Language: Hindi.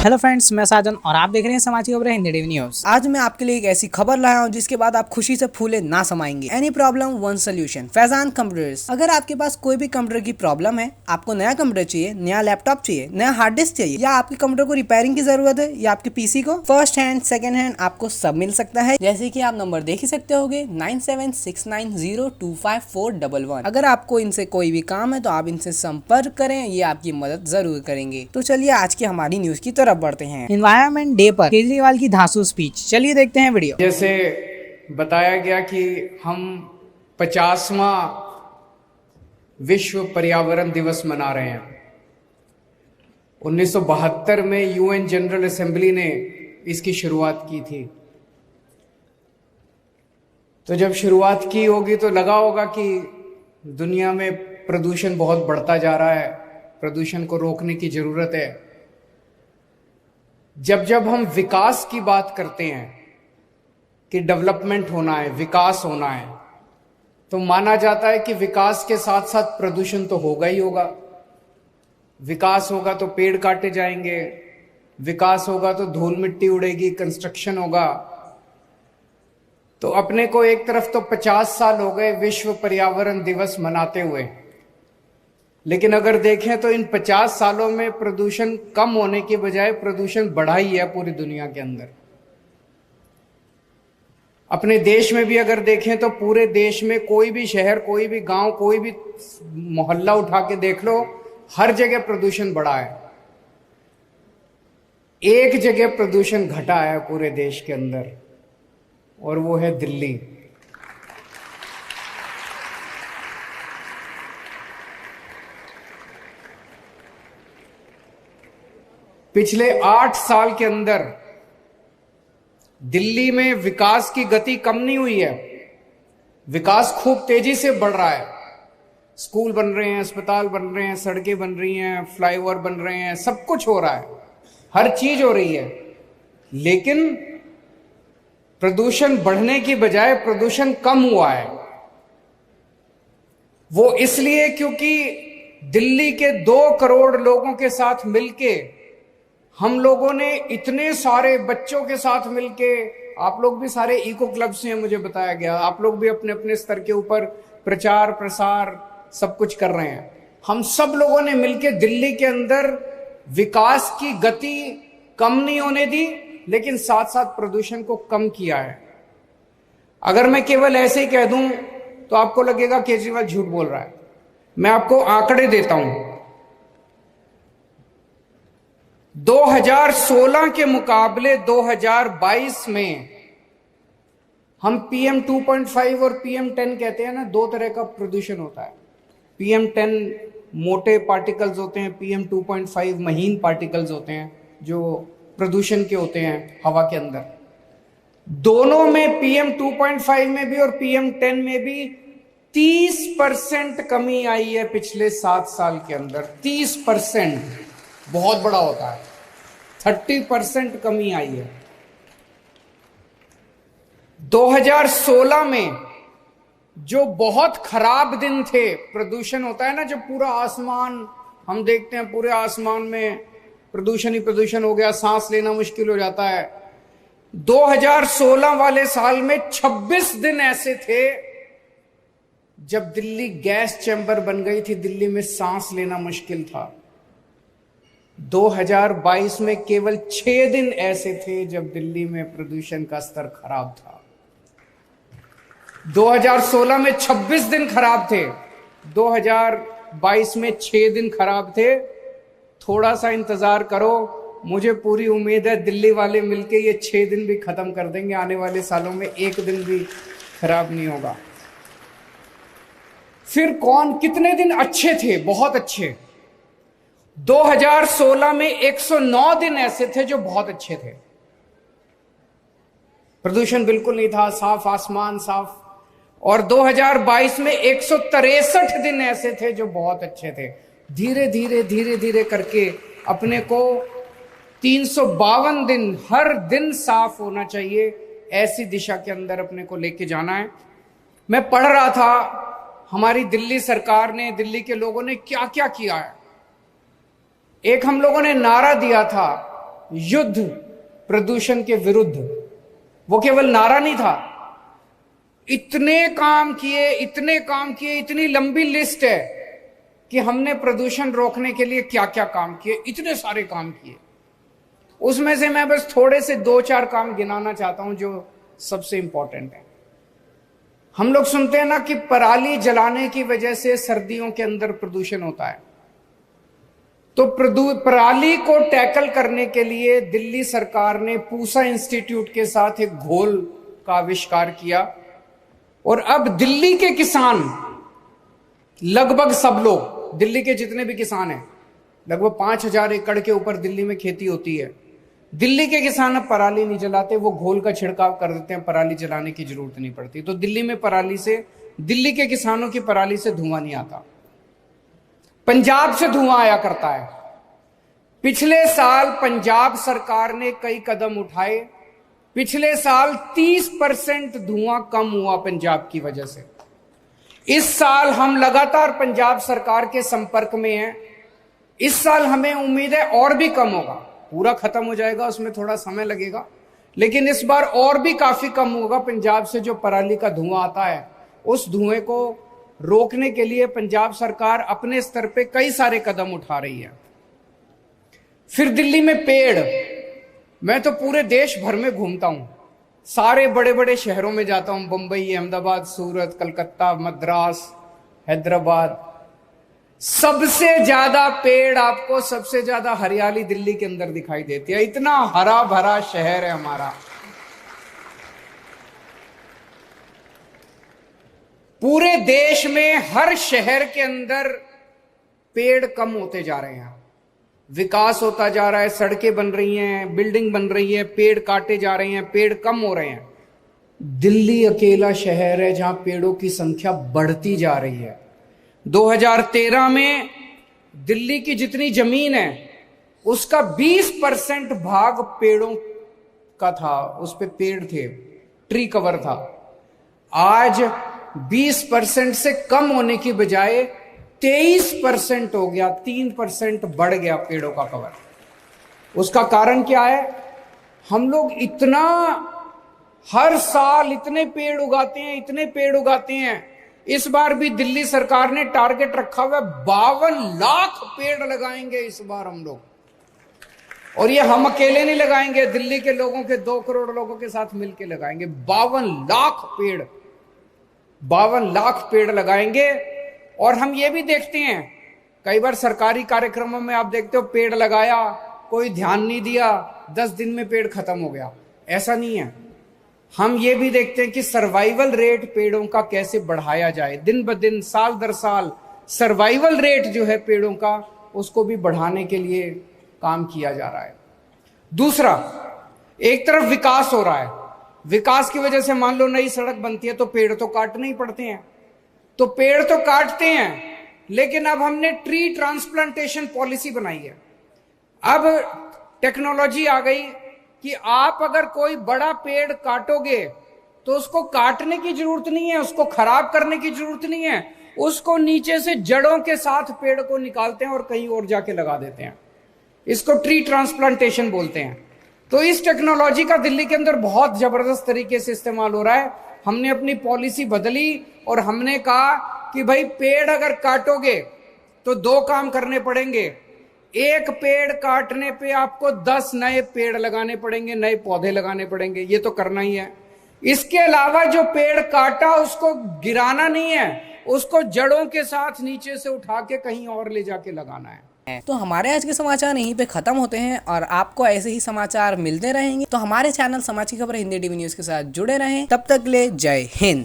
हेलो फ्रेंड्स, मैं साजन और आप देख रहे हैं समाचार खबरें हिंदी टीवी न्यूज। आज मैं आपके लिए एक ऐसी खबर लाया हूं जिसके बाद आप खुशी से फूले ना समाएंगे। Any problem one solution, Faizan computers. अगर आपके पास कोई भी कंप्यूटर की प्रॉब्लम है, आपको नया कंप्यूटर चाहिए, नया लैपटॉप चाहिए, नया हार्ड डिस्क चाहिए, या आपके कंप्यूटर को रिपेयरिंग की जरूरत है, या आपके पीसी को, फर्स्ट हैंड सेकंड हैंड आपको सब मिल सकता है। जैसे कि आप नंबर देख ही सकते होगे 9769025411। अगर आपको इनसे कोई भी काम है तो आप इनसे संपर्क करें, ये आपकी मदद जरूर करेंगे। तो चलिए आज की हमारी न्यूज की तरफ बढ़ते हैं। एनवायरनमेंट डे पर केजरीवाल की धांसू स्पीच, चलिए देखते हैं वीडियो। जैसे बताया गया कि हम 50वां विश्व पर्यावरण दिवस मना रहे हैं। 1972 में यूएन जनरल असेंबली ने इसकी शुरुआत की थी। तो जब शुरुआत की होगी तो लगा होगा कि दुनिया में प्रदूषण बहुत बढ़ता जा रहा है, प्रदूषण को रोकने की जरूरत है। जब हम विकास की बात करते हैं कि डेवलपमेंट होना है, विकास होना है, तो माना जाता है कि विकास के साथ साथ प्रदूषण तो होगा ही होगा। विकास होगा तो पेड़ काटे जाएंगे, विकास होगा तो धूल मिट्टी उड़ेगी, कंस्ट्रक्शन होगा। तो अपने को एक तरफ तो 50 साल हो गए विश्व पर्यावरण दिवस मनाते हुए, लेकिन अगर देखें तो इन 50 सालों में प्रदूषण कम होने की बजाय प्रदूषण बढ़ा ही है पूरी दुनिया के अंदर। अपने देश में भी अगर देखें तो पूरे देश में कोई भी शहर, कोई भी गांव, कोई भी मोहल्ला उठा के देख लो, हर जगह प्रदूषण बढ़ा है। एक जगह प्रदूषण घटा है पूरे देश के अंदर, और वो है दिल्ली। पिछले 8 साल के अंदर दिल्ली में विकास की गति कम नहीं हुई है, विकास खूब तेजी से बढ़ रहा है। स्कूल बन रहे हैं, अस्पताल बन रहे हैं, सड़कें बन रही हैं, फ्लाईओवर बन रहे हैं, सब कुछ हो रहा है, हर चीज हो रही है। लेकिन प्रदूषण बढ़ने की बजाय प्रदूषण कम हुआ है। वो इसलिए क्योंकि दिल्ली के 2 करोड़ लोगों के साथ मिलके, हम लोगों ने इतने सारे बच्चों के साथ मिलके, आप लोग भी सारे इको क्लब से हैं मुझे बताया गया, आप लोग भी अपने अपने स्तर के ऊपर प्रचार प्रसार सब कुछ कर रहे हैं। हम सब लोगों ने मिलके दिल्ली के अंदर विकास की गति कम नहीं होने दी, लेकिन साथ साथ प्रदूषण को कम किया है। अगर मैं केवल ऐसे ही कह दूं तो आपको लगेगा केजरीवाल झूठ बोल रहा है। मैं आपको आंकड़े देता हूं। 2016 के मुकाबले 2022 में हम PM 2.5 और PM 10 कहते हैं ना, 2 तरह का प्रदूषण होता है। PM 10 मोटे पार्टिकल्स होते हैं, PM 2.5 महीन पार्टिकल्स होते हैं जो प्रदूषण के होते हैं हवा के अंदर। दोनों में PM 2.5 में भी और PM 10 में भी 30% कमी आई है पिछले 7 साल के अंदर। 30% बहुत बड़ा होता है, 30% कमी आई है। 2016 में जो बहुत खराब दिन थे, प्रदूषण होता है ना, जब पूरा आसमान हम देखते हैं, पूरे आसमान में प्रदूषण ही प्रदूषण हो गया, सांस लेना मुश्किल हो जाता है। 2016 वाले साल में 26 दिन ऐसे थे जब दिल्ली गैस चैम्बर बन गई थी, दिल्ली में सांस लेना मुश्किल था। 2022 में केवल 6 दिन ऐसे थे जब दिल्ली में प्रदूषण का स्तर खराब था। 2016 में 26 दिन खराब थे, 2022 में 6 दिन खराब थे। थोड़ा सा इंतजार करो, मुझे पूरी उम्मीद है दिल्ली वाले मिलके ये 6 दिन भी खत्म कर देंगे। आने वाले सालों में 1 दिन भी खराब नहीं होगा। फिर कौन कितने दिन अच्छे थे, बहुत अच्छे। 2016 में 109 दिन ऐसे थे जो बहुत अच्छे थे, प्रदूषण बिल्कुल नहीं था, साफ आसमान, साफ। और 2022 में 163 दिन ऐसे थे जो बहुत अच्छे थे। धीरे धीरे धीरे धीरे करके अपने को 352 दिन, हर दिन साफ होना चाहिए, ऐसी दिशा के अंदर अपने को लेके जाना है। मैं पढ़ रहा था हमारी दिल्ली सरकार ने, दिल्ली के लोगों ने क्या क्या किया है। एक हम लोगों ने नारा दिया था युद्ध प्रदूषण के विरुद्ध। वो केवल नारा नहीं था, इतने काम किए, इतनी लंबी लिस्ट है कि हमने प्रदूषण रोकने के लिए क्या क्या काम किए, इतने सारे काम किए। उसमें से मैं बस थोड़े से 2-4 काम गिनाना चाहता हूं जो सबसे इंपॉर्टेंट है। हम लोग सुनते हैं ना कि पराली जलाने की वजह से सर्दियों के अंदर प्रदूषण होता है। तो पराली को टैकल करने के लिए दिल्ली सरकार ने पूसा इंस्टीट्यूट के साथ एक घोल का आविष्कार किया और अब दिल्ली के किसान, लगभग सब लोग, दिल्ली के जितने भी किसान हैं, लगभग 5,000 एकड़ के ऊपर दिल्ली में खेती होती है, दिल्ली के किसान अब पराली नहीं जलाते, वो घोल का छिड़काव कर देते हैं, पराली जलाने की जरूरत नहीं पड़ती। तो दिल्ली में पराली से, दिल्ली के किसानों की पराली से धुआं नहीं आता। पंजाब से धुआं आया करता है। पिछले साल पंजाब सरकार ने कई कदम उठाए, पिछले साल 30% धुआं कम हुआ पंजाब की वजह से। इस साल हम लगातार पंजाब सरकार के संपर्क में हैं। इस साल हमें उम्मीद है और भी कम होगा, पूरा खत्म हो जाएगा, उसमें थोड़ा समय लगेगा, लेकिन इस बार और भी काफी कम होगा। पंजाब से जो पराली का धुआं आता है, उस धुएं को रोकने के लिए पंजाब सरकार अपने स्तर पे कई सारे कदम उठा रही है। फिर दिल्ली में पेड़, मैं तो पूरे देश भर में घूमता हूं, सारे बड़े बड़े शहरों में जाता हूं, बंबई, अहमदाबाद, सूरत, कलकत्ता, मद्रास, हैदराबाद। सबसे ज्यादा पेड़ आपको, सबसे ज्यादा हरियाली दिल्ली के अंदर दिखाई देती है। इतना हरा भरा शहर है हमारा। पूरे देश में हर शहर के अंदर पेड़ कम होते जा रहे हैं, विकास होता जा रहा है, सड़कें बन रही हैं, बिल्डिंग बन रही है, पेड़ काटे जा रहे हैं, पेड़ कम हो रहे हैं। दिल्ली अकेला शहर है जहां पेड़ों की संख्या बढ़ती जा रही है। 2013 में दिल्ली की जितनी जमीन है उसका 20% भाग पेड़ों का था, उस पे पेड़ थे, ट्री कवर था। आज 20% से कम होने की बजाय 23% हो गया, 3% बढ़ गया पेड़ों का कवर। उसका कारण क्या है? हम लोग इतना हर साल इतने पेड़ उगाते हैं, इतने पेड़ उगाते हैं। इस बार भी दिल्ली सरकार ने टारगेट रखा हुआ है, 52 लाख पेड़ लगाएंगे इस बार हम लोग। और ये हम अकेले नहीं लगाएंगे, दिल्ली के लोगों के 2 करोड़ लोगों के साथ मिलकर लगाएंगे। 52 लाख पेड़, 52 लाख पेड़ लगाएंगे। और हम ये भी देखते हैं, कई बार सरकारी कार्यक्रमों में आप देखते हो पेड़ लगाया, कोई ध्यान नहीं दिया, 10 दिन में पेड़ खत्म हो गया। ऐसा नहीं है। हम ये भी देखते हैं कि सर्वाइवल रेट पेड़ों का कैसे बढ़ाया जाए, दिन ब दिन, साल दर साल सर्वाइवल रेट जो है पेड़ों का, उसको भी बढ़ाने के लिए काम किया जा रहा है। दूसरा, एक तरफ विकास हो रहा है, विकास की वजह से मान लो नई सड़क बनती है तो पेड़ तो काटने ही पड़ते हैं, तो पेड़ तो काटते हैं, लेकिन अब हमने ट्री ट्रांसप्लांटेशन पॉलिसी बनाई है। अब टेक्नोलॉजी आ गई कि आप अगर कोई बड़ा पेड़ काटोगे तो उसको काटने की जरूरत नहीं है, उसको खराब करने की जरूरत नहीं है, उसको नीचे से जड़ों के साथ पेड़ को निकालते हैं और कहीं और जाके लगा देते हैं। इसको ट्री ट्रांसप्लांटेशन बोलते हैं। तो इस टेक्नोलॉजी का दिल्ली के अंदर बहुत जबरदस्त तरीके से इस्तेमाल हो रहा है। हमने अपनी पॉलिसी बदली और हमने कहा कि भाई पेड़ अगर काटोगे तो 2 काम करने पड़ेंगे। एक पेड़ काटने पे आपको 10 नए पेड़ लगाने पड़ेंगे, नए पौधे लगाने पड़ेंगे, ये तो करना ही है। इसके अलावा जो पेड़ काटा उसको गिराना नहीं है, उसको जड़ों के साथ नीचे से उठा के कहीं और ले जाके लगाना है। तो हमारे आज के समाचार यहीं पे खत्म होते हैं और आपको ऐसे ही समाचार मिलते रहेंगे। तो हमारे चैनल समाज की खबर हिंदी टीवी न्यूज़ के साथ जुड़े रहें। तब तक ले जय हिंद।